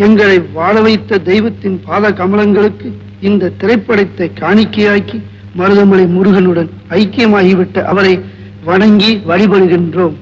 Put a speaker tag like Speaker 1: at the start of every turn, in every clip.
Speaker 1: எங்களை வாழ வைத்த தெய்வத்தின் பாத கமலங்களுக்கு இந்த திரைப்படத்தை காணிக்கையாக்கி மருதமலை முருகனுடன் ஐக்கியமாகிவிட்ட அவரை வணங்கி வழிபடுகின்றோம்.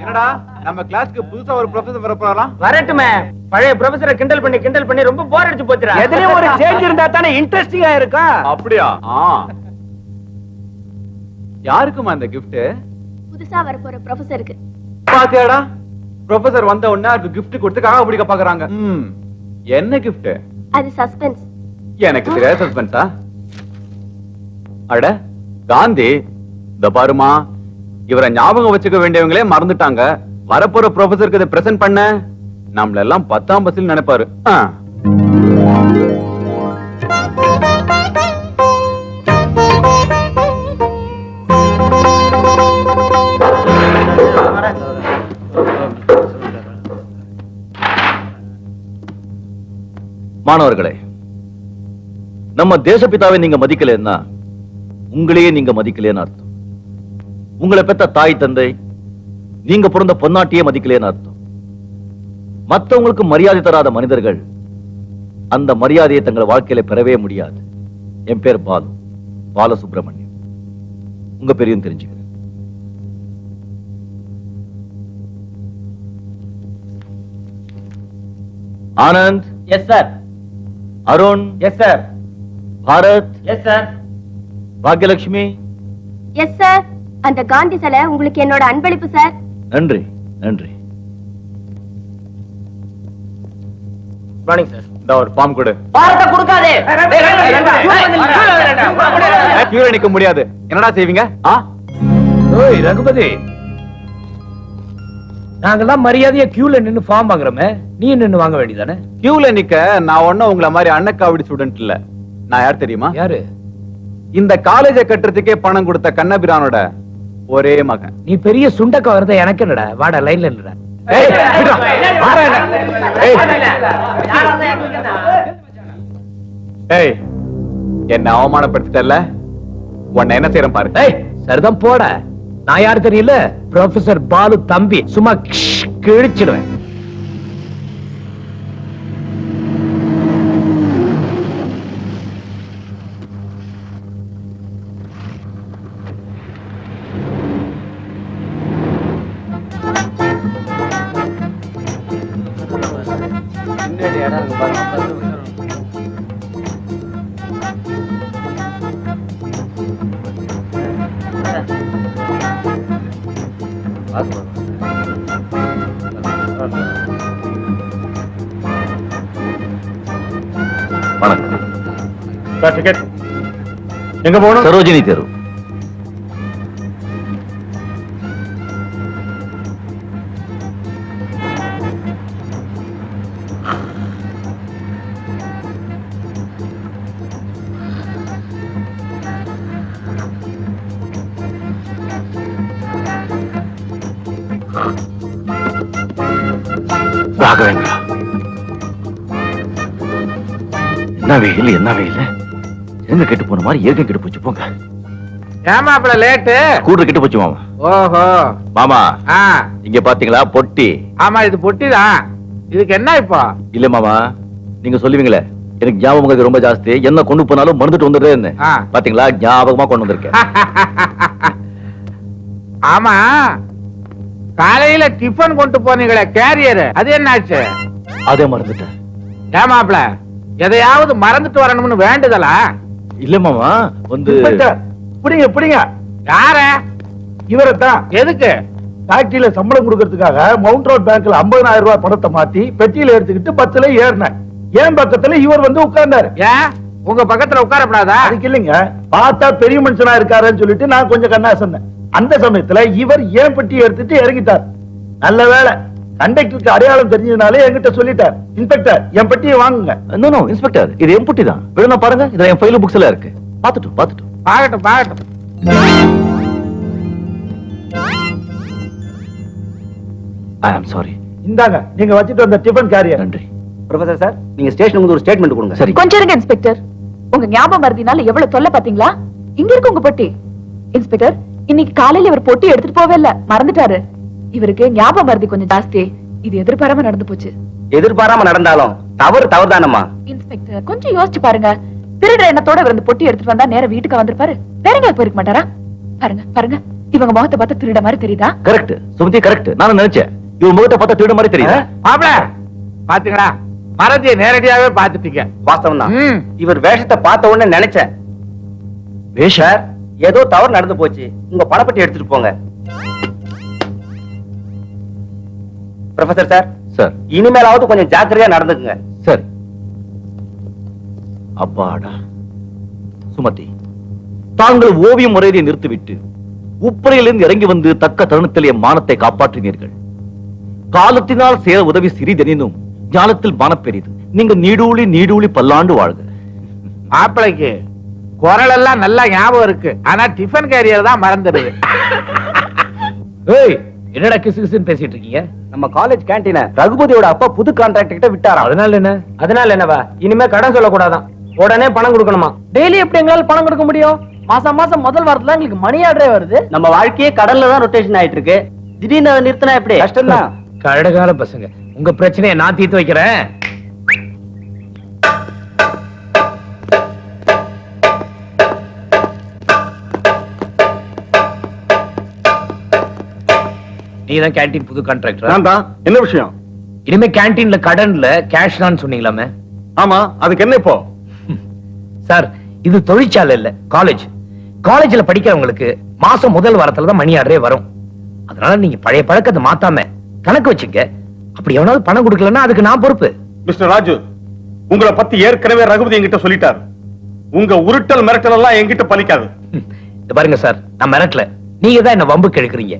Speaker 2: என்னடா நம்ம கிளாஸ்க்கு புதுசா ஒரு ப்ரொஃபசர் வர போறாராம்.
Speaker 3: வரட்டுமே. பழைய ப்ரொஃபசரை கிண்டல் பண்ணி ரொம்ப போர் அடிச்சு போச்சுடா.
Speaker 4: எதுலயும் ஒரு சேஞ்ச் இருந்தா தானே இன்ட்ரெஸ்டிங்கா இருக்கும்.
Speaker 2: அப்படியா? யாருக்குமா இந்த gift?
Speaker 5: புதுசா வர போற ப்ரொஃபசருக்கு.
Speaker 2: பாத்தியாடா, ப்ரொஃபசர் வந்த உடனே அதுக்கு gift கொடுத்து காக பிடிக்க பாக்குறாங்க. என்ன gift?
Speaker 5: அது சஸ்பென்ஸ்.
Speaker 2: எனக்கு தெரியாத சஸ்பென்ஸா? அட காந்தி, இந்த பாருமா, இவரை ஞாபகம் வச்சுக்க வேண்டியவங்களே மறந்துட்டாங்க. வரப்போற ப்ரொஃபசருக்கு இதை பிரசன்ட் பண்ண நம்மள எல்லாம் 10ஆம் பஸ்ஸில் நினைப்பாரு.
Speaker 6: மாணவர்களே, நம்ம தேசப்பிதாவை நீங்க மதிக்கலன்னா உங்களையே நீங்க மதிக்கலைன்னு அர்த்தம். உங்களை பெற்ற தாய் தந்தை, நீங்க பிறந்த பொன்னாட்டியே மதிக்கலைன்னு அர்த்தம். மற்றவங்களுக்கு மரியாதை தராத மனிதர்கள் அந்த மரியாதையை தங்கள் வாழ்க்கையில பெறவே முடியாது. என் பேர் பாலு, பாலசுப்ரமணியம். உங்க பேரையும் தெரிஞ்சுக்கிறேன். Anand.
Speaker 3: Yes sir.
Speaker 6: Arun.
Speaker 3: Yes sir.
Speaker 6: Bharat.
Speaker 3: Yes sir.
Speaker 6: Bhagyalakshmi.
Speaker 5: Yes sir. அந்த காந்தி சிலை உங்களுக்கு என்னோட அன்பளிப்பு சார்.
Speaker 6: நன்றி நன்றி.
Speaker 3: Morning sir.
Speaker 2: இந்த ஒரு ஃபார்ம் கொடு.
Speaker 3: பாரத்தை கொடுக்காதே.
Speaker 2: கியூல நிக்க முடியாது. என்னடா செய்வீங்க?
Speaker 4: ஓய் ரகுபதி, நாங்கெல்லாம் மரியாதையா கியூல நின்னு ஃபார்ம் வாங்குறோமே, நீ நின்னு வாங்க வேண்டியதானே?
Speaker 2: கியூல நிக்க நான் ஒன்னும் உங்களை மாதிரி அன்னக்காவடி ஸ்டூடெண்ட் இல்ல. நான் யார் தெரியுமா?
Speaker 4: யாரு?
Speaker 2: இந்த காலேஜை கட்டுறதுக்கே பணம் கொடுத்த கண்ணபிரானோட ஒரே மகன்.
Speaker 4: நீ பெரிய சுண்டக்கா வரத எனக்கு என்னடா, வாடா லைன்ல என்னடா.
Speaker 2: ஏய், என்ன அவமானப்படுத்திட்டல, உன்னை என்ன செய்யறேன் பாரு.
Speaker 4: ஏய், சரிதான் போட. நான் யாரு தெரியல, ப்ரொஃபசர் பாலு தம்பி. சும்மா கிழிச்சிடுவேன்.
Speaker 6: வணக்கம்.
Speaker 2: எங்க போகணும்?
Speaker 6: சரோஜினி தெரு. ராகவேந்திரா, என்ன வெயில், என்ன வெயில். எங்க கெட்டு போன மாதிரி ஏகம் கெட்டு போச்சு. போங்க.
Speaker 3: ஏமாப்ல லேட்டு.
Speaker 6: ஸ்கூட்டர் கெட்டு போச்சு மாமா.
Speaker 3: ஓஹோ
Speaker 6: மாமா,
Speaker 3: ஆ
Speaker 6: இங்க பாத்தீங்களா பொட்டி?
Speaker 3: ஆமா, இது பொட்டிதான். இதுக்கு என்ன இப்போ?
Speaker 6: இல்ல மாமா, நீங்க சொல்லுவீங்களே எனக்கு ஞாபகம் இருக்கு ரொம்ப ஜாஸ்தி, என்ன கொண்டு போனாலும் மறந்துட்டு வந்துடுறேன்னு.
Speaker 3: ஆ.
Speaker 6: பாத்தீங்களா, ஞாபகமா கொண்டு வந்திருக்கேன்.
Speaker 3: ஆமா, காலையில டிஃபன் கொண்டு போனீங்களே கேரியர், அது என்னாச்சு?
Speaker 6: அதே மறந்துட்டேன்.
Speaker 3: ஏமாப்ல, எதையாவது மறந்துட்டு வரணும்னு வேண்டுதலா?
Speaker 6: இல்ல மாமா, வந்து
Speaker 1: பிடிங்க பிடிங்க.
Speaker 3: யார?
Speaker 1: இவரைத்தான்.
Speaker 3: எதுக்கு?
Speaker 1: ஃபேக்டரியில சம்பளம் கொடுக்கறதுக்காக மவுண்ட் ரோட் பேங்க்ல 50,000 ரூபாய் பணத்தை மாத்தி பெட்டியில எடுத்துக்கிட்டு 10ல ஏறினேன். ஏன் பக்கத்துல இவர் வந்து உட்கார்ந்தாரு.
Speaker 3: ஏன் உங்க பக்கத்துல உட்காரப்படாதா?
Speaker 1: அதுக்கு இல்லைங்க, பார்த்தா பெரிய மனுஷனா இருக்காருன்னு சொல்லிட்டு நான் கொஞ்சம் கண்ணா சொன்னேன். அந்த சமயத்துல இவர் ஏன் பெட்டியை எடுத்துட்டு இறங்கிட்டார். நல்ல வேளை கண்டக்டருக்கு அடையாளம் தெரிஞ்சதுனாலே என்கிட்ட சொல்லிட்டார், இன்ஸ்பெக்டர் என் பெட்டியை வாங்குங்க.
Speaker 6: நோ இன்ஸ்பெக்டர், இது என் பொட்டி தான். வேணும்னா பாருங்க, இதுல என் ஃபைல் புக்ஸ்ல இருக்கு. பாத்துட்டு
Speaker 3: பாகட்டும் பாகட்டும்.
Speaker 6: ஐ ஆம் சாரி.
Speaker 1: இந்தாங்க, நீங்க வச்சிட்டு வந்த டிபன் கேரியர்.
Speaker 6: நன்றி.
Speaker 2: ப்ரொஃபசர் சார், நீங்க ஸ்டேஷனுக்கு வந்து ஒரு ஸ்டேட்மெண்ட் கொடுங்க.
Speaker 6: சரி.
Speaker 7: கொஞ்சம் இருங்க இன்ஸ்பெக்டர். உங்க ஞாபகம் மறதினால எவ்வளவு தொல்லை பாத்தீங்களா? இங்க இருக்கு உங்க பொட்டி. இன்ஸ்பெக்டர், இன்னைக்கு காலையில இவர் பொட்டி எடுத்துட்டு போவே இல்ல, மறந்துட்டாரு. இவருக்கு ஞாபகம் மறதி கொஞ்சம் ஜாஸ்தி. இது எதிர்பாராம நடந்து போச்சு.
Speaker 2: எதிர்பாராம நடந்தாலும் தவறு தவறுதானம்மா.
Speaker 7: இன்ஸ்பெக்டர், கொஞ்சம் யோசிச்சு பாருங்க. திருடுற எண்ணத்தோட இவர் இந்த பொட்டி எடுத்துட்டு வந்தா நேரா வீட்டுக்கு வந்திருப்பாரு. வேற எங்க போயிருக்க மாட்டாரா? பாருங்க பாருங்க, இவங்க முகத்தை பார்த்தா திருட மாதிரி தெரியுதா?
Speaker 6: Correct Sumathi, correct. நானும் நினைச்சேன் இவன் முகத்தை பார்த்தா திருட மாதிரி தெரியுது.
Speaker 3: மாப்ள, பாத்தீங்களா, மறதியை நேரடியாவே பாத்துட்டீங்க.
Speaker 2: வாஸ்தவம் தான்.
Speaker 3: ம்.
Speaker 2: இவர் வேஷத்தை பார்த்த உடனே நினைச்சேன்,
Speaker 6: வேஷர்
Speaker 2: ஏதோ தவறு நடந்து போச்சு, உங்க பணப்பட்டி எடுத்துட்டு போங்க. Professor sir,
Speaker 6: sir.
Speaker 2: இனிமேலாவது கொஞ்சம் ஜாக்கிரதையா நடந்துக்குங்க.
Speaker 6: சரி. அப்பாடா. சுமதி, தாங்கள் ஓவியம் முறையை நிறுத்திவிட்டு உப்பரையிலிருந்து இறங்கி வந்து தக்க தருணத்தில் என் மானத்தை காப்பாற்றினீர்கள். காலத்தினால் சேர உதவி சிறிதெனினும் ஞானத்தில் மானம் பெரிது. நீங்க நீடூழி நீடூழி பல்லாண்டு வாழ்க.
Speaker 3: மாப்பிளைக்கு குரல் எல்லாம் நல்லா ஞாபகம் இருக்கு, ஆனா டிஃபன் கேரியர் தான் மறந்துடுது.
Speaker 4: ஏய், என்னடா கிசு கிசுன்னு பேசிட்டு இருக்கீங்க?
Speaker 2: நம்ம காலேஜ் கேண்டீன ரகுபதியோட அப்பா புது கான்ட்ராக்ட் கிட்ட விட்டாராம்.
Speaker 4: அதனால என்ன?
Speaker 3: அதனால என்னவா, இனிமே கடன் சொல்லக்கூடாதான், உடனே பணம் கொடுக்கணுமா?
Speaker 8: டெய்லி எப்படி எங்களால பணம் கொடுக்க முடியும்? மாசம் மாசம் முதல் வாரத்துல எங்களுக்கு மணி ஆர்டரே வருது.
Speaker 2: நம்ம வாழ்க்கையே கடல்ல தான் ரொட்டேஷன் ஆயிட்டு இருக்கு. திடீர்னு அதை நிறுத்தினா எப்படி? கஷ்டம் தான்.
Speaker 4: கரடுகால பசங்க, உங்க பிரச்சனையை நான் தீர்த்து வைக்கிறேன். நீதான் கேண்டீன் புது கான்ட்ராக்டர்.
Speaker 1: என்ன விஷயம்?
Speaker 4: இனிமே கேண்டீன்ல கடன்ல கேஷ் தான் சொன்னீங்களாமே.
Speaker 1: ஆமா, அதுக்கு என்ன இப்போ?
Speaker 4: சார், இது தொழிற்சாலை இல்ல, காலேஜ். காலேஜ்ல படிக்கிறவங்களுக்கு மாசம் முதல் வாரத்துல தான் மணி ஆர்டரே வரும். அதனால நீங்க பழைய பழக்கத்தை மாத்தாம கணக்கு வச்சுங்க. அப்படி எவனாவது பணம் கொடுக்கலன்னா அதுக்கு நான் பொறுப்பு.
Speaker 9: மிஸ்டர் ராஜு, உங்களை பத்தி ஏற்கனவே ரகுபதி என்கிட்ட சொல்லிட்டாரு. உங்க உருட்டல் மிரட்டல் எல்லாம் என்கிட்ட பலிக்காது.
Speaker 4: இது பாருங்க சார், நான் மிரட்டல, நீங்க தான் என்ன வம்புக்கு எடுக்கிறீங்க.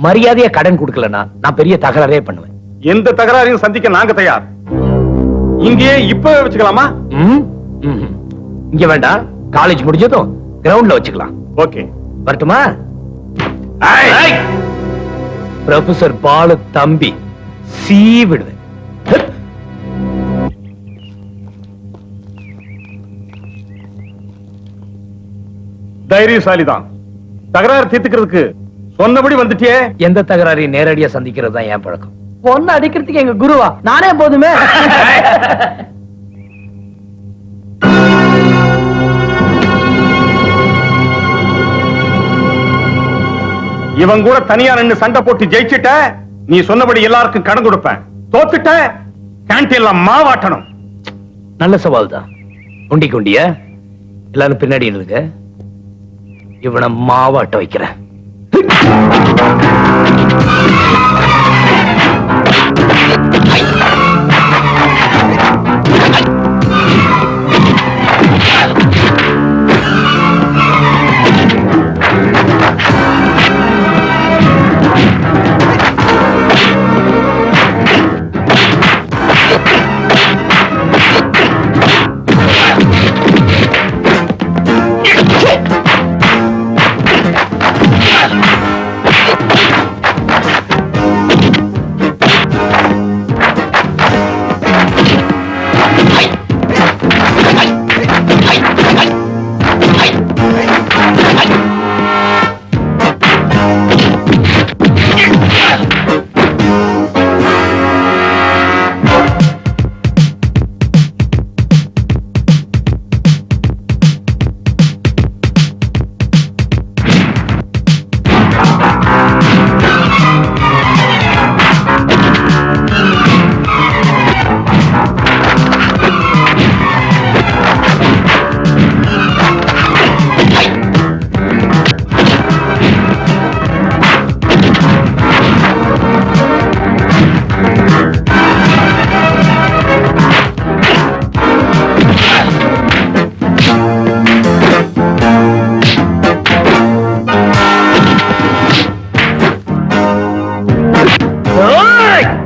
Speaker 4: மரியாதையா கடன் கொடுக்கலன்னா நான் பெரிய தகராறே பண்ணுவேன்.
Speaker 9: எந்த தகராறையும் சந்திக்க நாங்க தயார். இங்கேயே இப்பவே வச்சுக்கலாமா?
Speaker 4: ம், ம். இங்க வேண்டாம், காலேஜ் முடிஞ்சதும் கிரவுண்ட்ல வச்சுக்கலாம்.
Speaker 9: ஓகே.
Speaker 4: வரட்டுமா? ப்ரொஃபசர் பாலு தம்பி சீ விடுவேன்.
Speaker 9: தைரியசாலிதான். தகராறு தீர்த்துக்கிறதுக்கு சொன்னபடி வந்துட்டியே.
Speaker 4: எந்த தகராறையும் நேரடியா சந்திக்கிறது தான் என் பழக்கம்.
Speaker 8: பொண்ணு அடிக்கிறதுக்கு எங்க குருவா நானே போதுமே.
Speaker 9: இவன் கூட தனியா நின்னு சண்டை போட்டு ஜெயிச்சிட்ட, நீ சொன்னபடி எல்லாருக்கும் கடன் கொடுப்பேன். தோத்துட்ட கேன்டீன்ல மாவாட்டணும்.
Speaker 4: நல்ல சவால் தான். குண்டி குண்டிய எல்லாரும் பின்னாடி இருங்க. இவனை மாவாட்ட வைக்கிறேன்.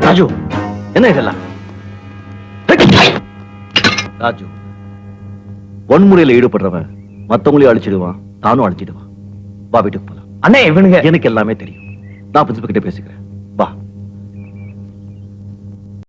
Speaker 6: ராஜு, என்ன இதெல்லாம்? ராஜு, வன்முறையில ஈடுபடுறவன் மத்தவங்களையும் அழிச்சிடுவான், தானும் அழிச்சிடுவான். வா வீட்டுக்கு போலாம்.
Speaker 4: அண்ணே இவனுங்க
Speaker 6: எனக்கு எல்லாமே தெரியும். நான் பிரின்சிபல் கிட்ட பேசிக்கிறேன்.